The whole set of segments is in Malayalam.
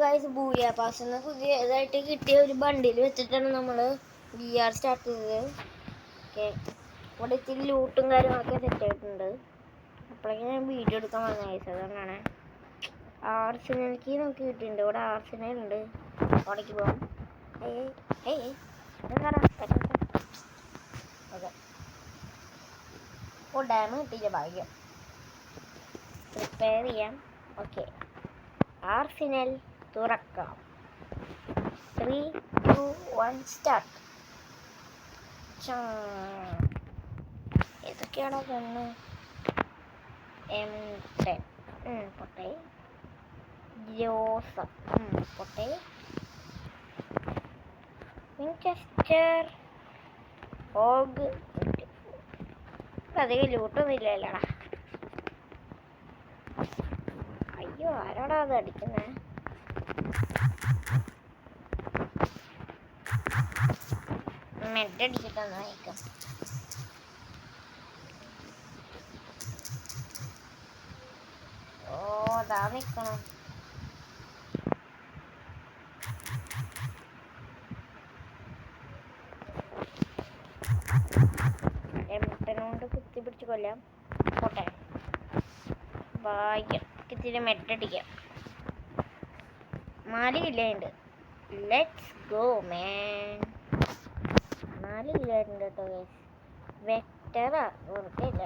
ഗൈസ് ബൂയ പാസ് പുതിയതായിട്ട് കിട്ടിയ ഒരു ബണ്ടിൽ വെച്ചിട്ടാണ് നമ്മൾ VR സ്റ്റാർട്ട് ചെയ്തത്. ഓക്കെ, ഇവിടെ ഇത്തിരി ലൂട്ടും കാര്യങ്ങളൊക്കെ സെറ്റ് ആയിട്ടുണ്ട്. അപ്പോഴേക്കും ഞാൻ വീഡിയോ എടുക്കാൻ വന്ന ഗൈസ്, അതുകൊണ്ടാണ്. ആർസിനൽക്ക് നമുക്ക് കിട്ടിയിട്ടുണ്ട്. ഇവിടെ ആർസിനൽ ഉണ്ട്, അവിടേക്ക് പോകാം. ഓക്കെ, ഓ ഡാം കിട്ടിയില്ല, ഭാഗ്യം. പ്രിപ്പയർ ചെയ്യാം. ഓക്കെ, ആർസിനൽ തുറക്കാം. 3, 2, 1 സ്റ്റാർട്ട്. ഏതൊക്കെയാണോ ഒന്ന് M10 പൊട്ടെ, ജോസഫ് പൊട്ടെ, വിൻചെസ്റ്റർ, ഹോഗ്. അധികം ലൂട്ടൊന്നും ഇല്ലല്ലോടാ. അയ്യോ, ആരാടാ അത് അടിക്കുന്നേ? മെഡടിച്ചിട്ടൊന്ന് വായിക്കാം. ഓ അതാ നിക്കണം. എംട്ടനോണ്ട് കുത്തി പിടിച്ച് കൊല്ലാം. പോട്ടെ, ഭാഗ്യം. ഇത്തിരി മെഡടിക്കാം. 4 കില്ലുണ്ട്. Let's go man. 4 കില്ലുണ്ട് കേട്ടോ ഗൈസ്. വെക്ടറാ വെറുതെ ഇല്ല.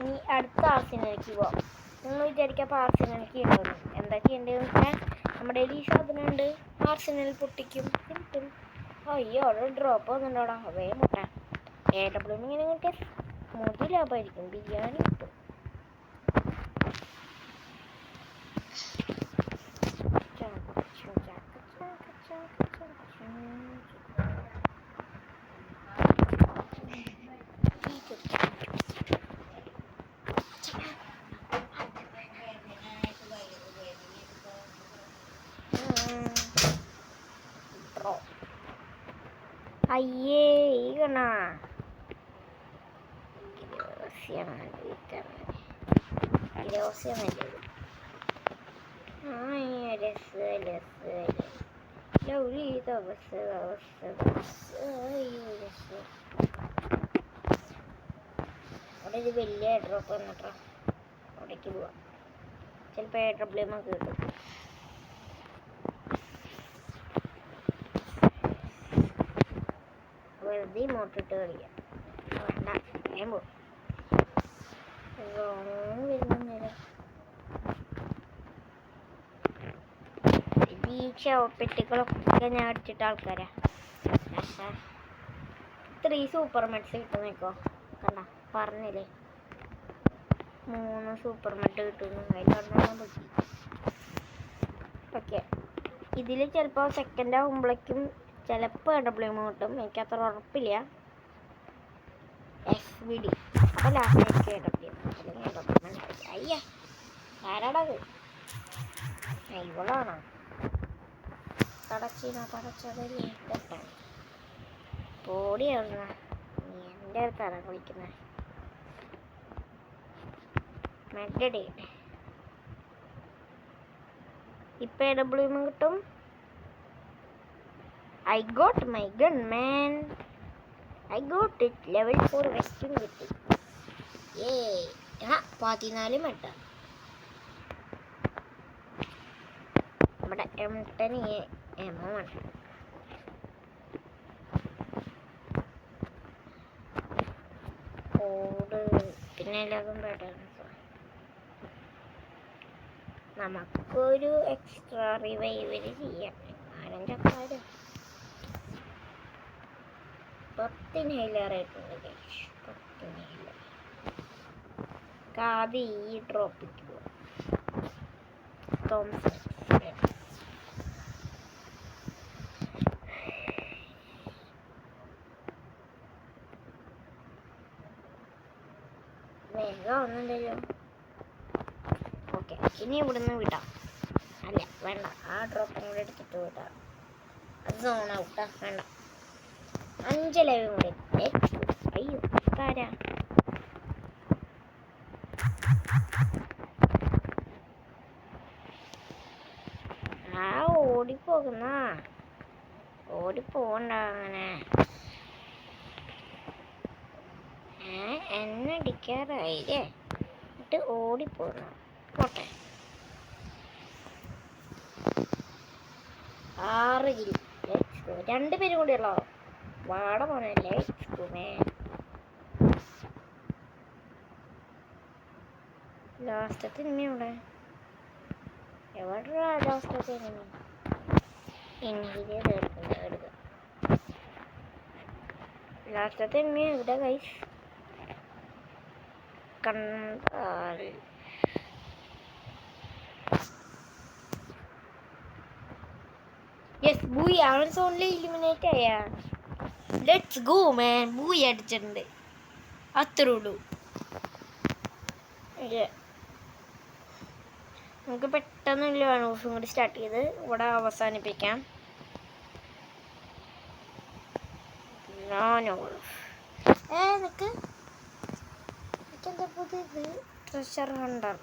ഇനി അടുത്ത ആർസിനലിലേക്ക് പോവാം. നിങ്ങൾ വിചാരിക്കാം ആർസിനലിലേക്ക് ഉണ്ടോന്ന്. എന്താ ചെയ്യേണ്ടതെന്ന് വെച്ചാൽ നമ്മുടെ ഈ സാധനം ഉണ്ട്, ആർസിനൽ പൊട്ടിക്കും. കിട്ടും. അയ്യോ, അവിടെ ഡ്രോപ്പ് വന്നിട്ടുണ്ടോടാ. അവയെ മുട്ട AW ഇങ്ങനെ കിട്ടിയ മുതി ലാഭമായിരിക്കും. ബിരിയാണി കിട്ടും. അയ്യേ, ഈ കണ്ണാ അവിടെ ഒരു വലിയ ഡ്രോപ്പ് വന്നിട്ടാ. അവിടേക്ക് പോവാം. ചിലപ്പോൾ AW നമുക്ക് കിട്ടും. വെറുതെ മോട്ടിട്ട് കളിക്കാം. വേണ്ട, ഞാൻ പോകും. വരുന്ന ഈ ഷോപ്പെട്ടികളൊക്കെ ഞാൻ അടിച്ചിട്ട ആൾക്കാരാ. 3 സൂപ്പർ മെഡ്സ് കിട്ടുന്നേക്കോ. കണ്ട, പറഞ്ഞില്ലേ 3 സൂപ്പർ മെഡ് കിട്ടുന്നു. അതിലൊരെണ്ണം പൊട്ടി. ഓക്കെ, ഇതിൽ ചിലപ്പോൾ സെക്കൻഡ് ആകുമ്പോഴേക്കും ചിലപ്പോൾ AW കിട്ടും. എനിക്കത്ര ഉറപ്പില്ല. SVD അപ്പോൾ ലാസ്റ്റ് AW അല്ലെങ്കിൽ അയ്യ, ആരാടത്? ഇവളാണോ? തടച്ചതല്ലേ തെറ്റാണ്. പോടിയാണ് നീ എൻ്റെ അടുത്താണ് വിളിക്കുന്നത്. മെഡടി ഇപ്പം AW കിട്ടും. I got my gun man. I got it. Level 4 വെസ്റ്റും കിട്ടി. 14 മെഡ. നമ്മുടെ M10 എമോ ഉണ്ട്. ഓട് പിന്നെ എല്ലാതും പെട്ടെന്ന് നമുക്കൊരു എക്സ്ട്രാ റിവൈവല് ചെയ്യാം. 5 ആൾക്കാരും 10 ഹെയിലറായിട്ടുണ്ട്. 10 ഹെയിലർ ആദ്യം ഈ ഡ്രോപ്പിക്ക് പോവാം. തോംസൺ വേഗം ഒന്നുണ്ടല്ലോ. ഓക്കെ, ഇനി ഇവിടുന്ന് വിടാം. അല്ല വേണ്ട, ആ ഡ്രോപ്പും കൂടെ എടുത്തിട്ട് വിടാം. അത് സോൺ ഔട്ടാ. വേണ്ട, 5 ലൈവ് കൂടെ. അയ്യോ, ആരാ? ആ ഓടിപ്പോകുന്ന ഓടിപ്പോണ്ട അങ്ങനെ. എന്നെ അടിക്കാറായില്ലേ എന്നിട്ട് ഓടിപ്പോകുന്ന പോട്ടെ. 6 കിൽ. രണ്ടുപേരും കൂടി ഉള്ളോ? വാട പോണല്ലേ. ലാസ്റ്റത്തെ ഇനിയുടെ എവിടെ ലാസ്റ്റത്തെ എടുക്കുക. ലാസ്റ്റത്തെ ഇനി എവിടെ ഗൈസ് കണ്ടാൽ യെസ് ബൂയി അവൻ സോണിൽ ഇലിമിനേറ്റ് ആയ. Let's go man. ബൂയി അടിച്ചിട്ടുണ്ട്. അത്രേ ഉള്ളൂ. നമുക്ക് പെട്ടെന്ന് ലേണോഫും കൂടി സ്റ്റാർട്ട് ചെയ്ത് ഇവിടെ അവസാനിപ്പിക്കാം. എനിക്കെന്താ പുതിയത്? ട്രഷർ ഹണ്ടർ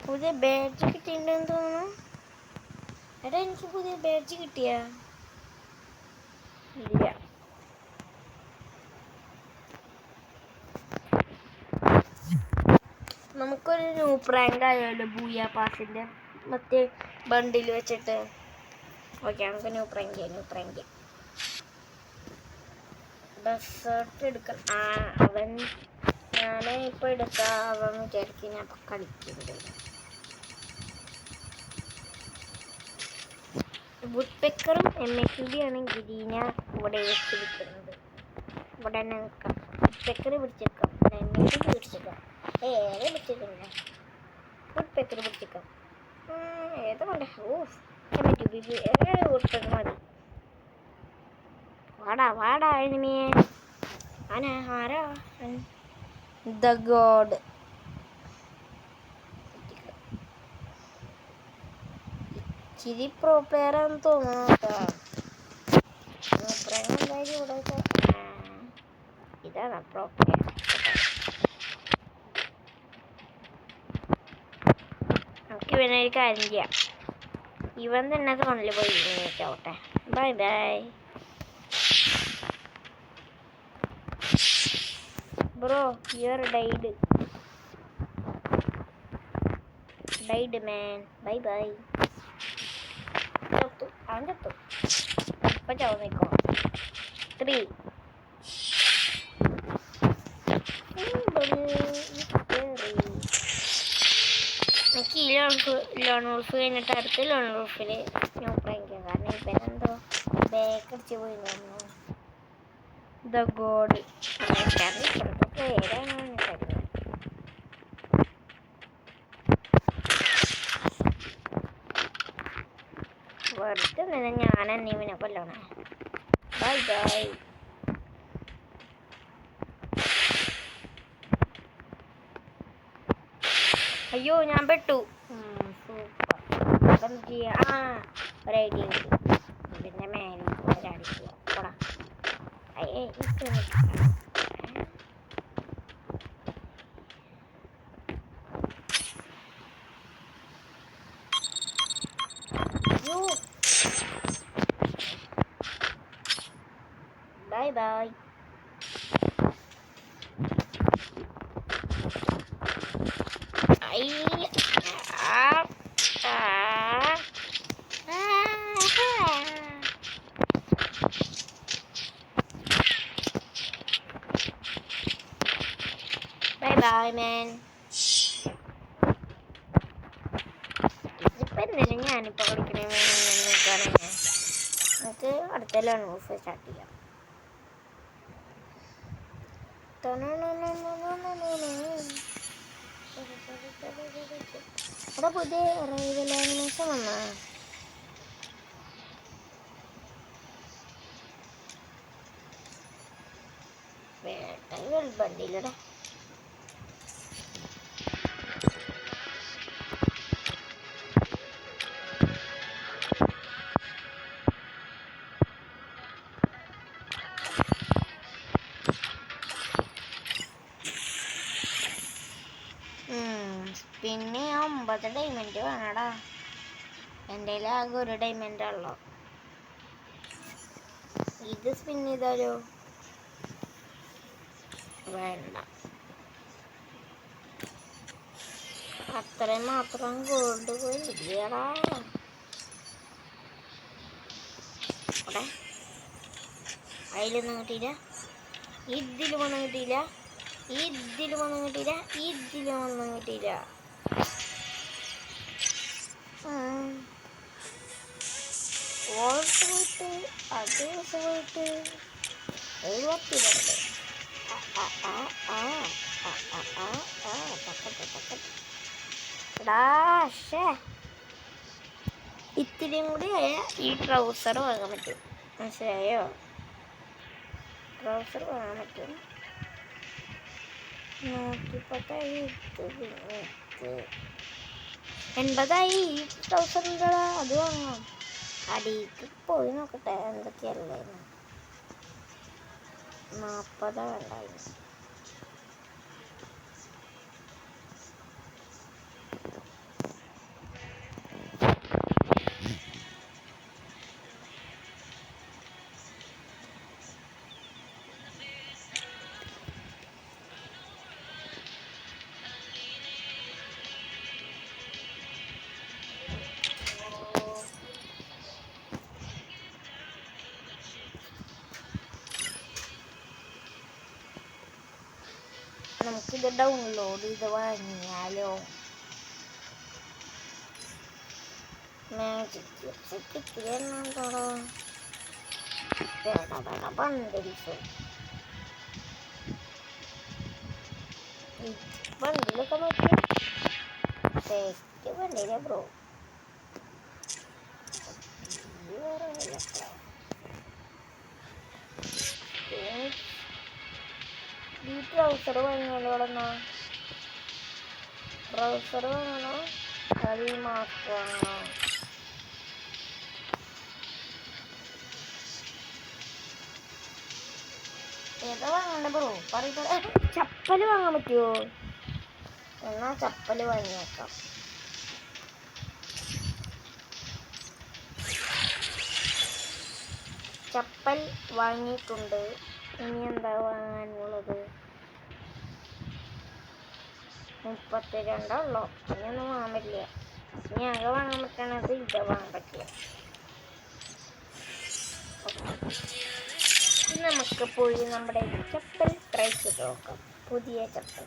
പുതിയ ബാഡ്ജ് കിട്ടിയിട്ടുണ്ടെന്ന് തോന്നുന്നു. എടാ എനിക്ക് പുതിയ ബാഡ്ജ് കിട്ടിയ ഇല്ല. നമുക്കൊരു ന്യൂ പ്രാങ്ക് ആയാലോ ബൂയ പാസിൻ്റെ മറ്റേ ബണ്ടിൽ വെച്ചിട്ട്. ഓക്കെ നമുക്ക് ന്യൂ പ്രാങ്ക് ഡെസേർട്ട് എടുക്കണം. അവൻ ഞാനേ ഇപ്പോൾ എടുക്കാം. അവൻ വിചാരിക്കും ഞാൻ ഇപ്പം കളിക്കുന്നത്. വുഡ് പെക്കറും MXD ആണ് ഗിരീന ഇവിടെ വെച്ചിരിക്കുന്നത്. ഇവിടെ തന്നെ നിൽക്കാം. വുഡ് പെക്കർ പിടിച്ചേക്കാം. MXD പിടിച്ചേക്കാം. ഏത് പിടിച്ചിട്ടില്ല. വുഡ് പെക്കർ പിടിച്ചേക്കാം. ഏതാ വേണ്ട? വുഡ് പെക്കർ മതി. വാടാ എനിമിയെ. ആരാ? The god. ഇച്ചിരി പ്രോ പ്ലെയർ ആണെന്ന് തോന്നുന്നു. ഇതാണ് പ്രോ പ്ലെയർ. നമുക്ക് ഇവനെ ഒരു കാര്യം ചെയ്യാം. ഇവൻ തന്നെ ഫോണിൽ പോയി ആവട്ടെ. Bye bro. You're died man. Bye അവൻ ചത്തു. ഇപ്പം ചാവും നിൽക്കോ. 3 എനിക്ക് ഈ ലോൺ വോൾഫ് കഴിഞ്ഞിട്ട് അടുത്ത ലോൺ വോൾഫിൽ ഞാൻ പ്രാങ്കിക്കാം. കാരണം ഇവനെന്തോ ബേക്കടിച്ച് പോയി തോന്നുന്നു. ദ ഗോഡ് പേരാണ് എനിക്കറിയാം. വെറുതെ തന്നെ ഞാൻ ഇവനെ കൊല്ലണേ. ബൈ അയ്യോ ഞാൻ പെട്ടു. സൂപ്പർ. ഒരു ഐഡിയ കിട്ടി. പിന്നെ മേലെ ഒരാടിക്കുക. പോടാ. Bye man. ഇതിപ്പോൾ എന്തിനും ഞാനിപ്പോൾ കളിക്കണേ നോക്കുകയാണെങ്കിൽ നമുക്ക് അടുത്ത ലോൺ ഓഫ് സ്റ്റാർട്ട് ചെയ്യാം. അവിടെ പുതിയ റൈവൽ ആനിമേഷൻ വന്നാ വേട്ട ബണ്ടിലൂടെ. പിന്നെ 9 ഡയമണ്ട് വേണടാ. എൻ്റെ ആകെ ഒരു ഡയമണ്ട് ഉള്ളു. ഇത് സ്പിൻ ചെയ്താലോ? വേണ്ട, അത്രയും മാത്രം ഗോൾഡ് പോയി ഇല്ലടാ. അവിടെ അതിലൊന്നും കിട്ടിയില്ല, ഇതിലും ഒന്നും കിട്ടിയില്ല, ഇതിലും ഒന്നും കിട്ടിയില്ല, ഇതിലും ഒന്നും കിട്ടിയില്ല. വോൾട്ട് പോയിട്ട് അത് പോയിട്ട് 72. ഇത്തിരിയും കൂടി ഈ ട്രൗസർ വാങ്ങാൻ പറ്റും, മനസ്സിലായോ? ട്രൗസർ വാങ്ങാൻ പറ്റും. 80 ഈ ട്രൗസർ ഉണ്ടോ? അത് വാങ്ങാം. അടിക്ക് പോയി നോക്കട്ടെ എന്തൊക്കെയല്ലേ. 40 വേണ്ടായിരുന്നു. നമുക്കിത് ഡൗൺലോഡ് ചെയ്ത് വാങ്ങിയാലോ? മാജിക് കിട്ടിയെന്നുണ്ടോ? ബണ്ടിൽസ് ബണ്ടിലൊക്കെ നോക്കി സെറ്റ് ബണ്ടില ബ്രോ. ഈ ട്രൗസർ വാങ്ങിയാലോ? ട്രൗസർ വാങ്ങണോ അത് ഈ മാസ്ക് വാങ്ങണോ? ഏതാ വാങ്ങണ്ട ബ്രോ? ചപ്പല് വാങ്ങാൻ പറ്റുമോ? എന്നാ ചപ്പല് വാങ്ങിയേക്കാം. ചപ്പൽ വാങ്ങിയിട്ടുണ്ട്. ഇനി എന്താ വാങ്ങാനുള്ളത്? 32 ഉള്ളോ? ഇനിയൊന്നും വാങ്ങാൻ പറ്റില്ല. ഇനി ആകെ വാങ്ങാൻ പറ്റണത് ഇത് വാങ്ങാൻ പറ്റില്ല. നമുക്ക് പോയി നമ്മുടെ ചപ്പൽ ട്രൈ ചെയ്ത് നോക്കാം. പുതിയ ചപ്പൽ.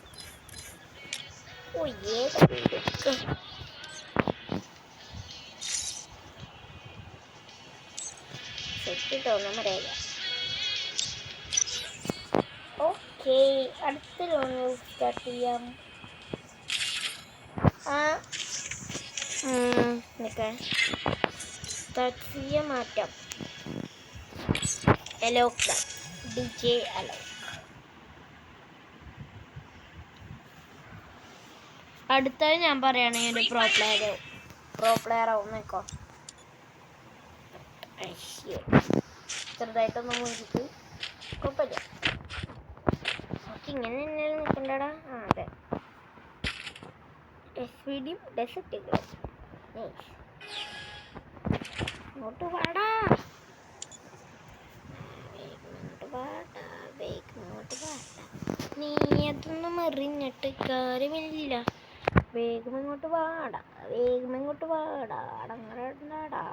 സെറ്റിട്ടോ നമ്മുടെ. ഓക്കെ, അടുത്ത ലോൺ സ്റ്റാർട്ട് ചെയ്യാം. മാറ്റാം. എലോക്ക DJ അലോക്. അടുത്തത് ഞാൻ പറയുകയാണെങ്കിൽ ഒരു പ്രോ പ്ലെയർ ആവും. നോക്കോ, ചെറുതായിട്ടൊന്നും മുറിച്ചിട്ട് കുഴപ്പമില്ല. നമുക്ക് ഇങ്ങനെ തന്നെയാണ് നിൽക്കണ്ടടാ. അതെ, ഡെസർട്ട് ഇങ്ങോട്ട് വാടാ, നീ അതൊന്നും എറിഞ്ഞിട്ട് കാര്യമില്ല. വേഗം ഇങ്ങോട്ട് വാടാ, വേഗം ഇങ്ങോട്ട് വാടാ. അങ്ങനെണ്ടാടാ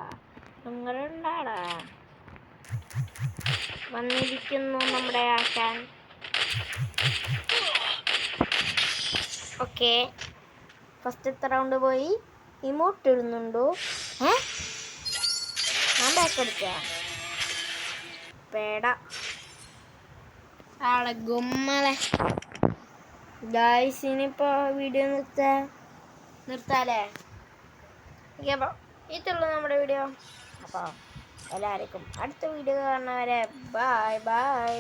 വന്നിരിക്കുന്നു നമ്മുടെ ആശാൻ. ഓക്കെ, ഫസ്റ്റത്തെ റൗണ്ട് പോയി. ഇമോട്ട് ഇടുന്നുണ്ടോ? ഞാൻ ബാക്ക് അടിച്ച പേട ആളെ ഗുമ്മളെ. ഗായ്സ്, ഇനിയിപ്പോൾ വീഡിയോ നിർത്താലേ? അപ്പോൾ ഇതുള്ളൂ നമ്മുടെ വീഡിയോ. അപ്പോൾ എല്ലാവർക്കും അടുത്ത വീഡിയോ കാണുന്നവരെ ബൈ ബൈ.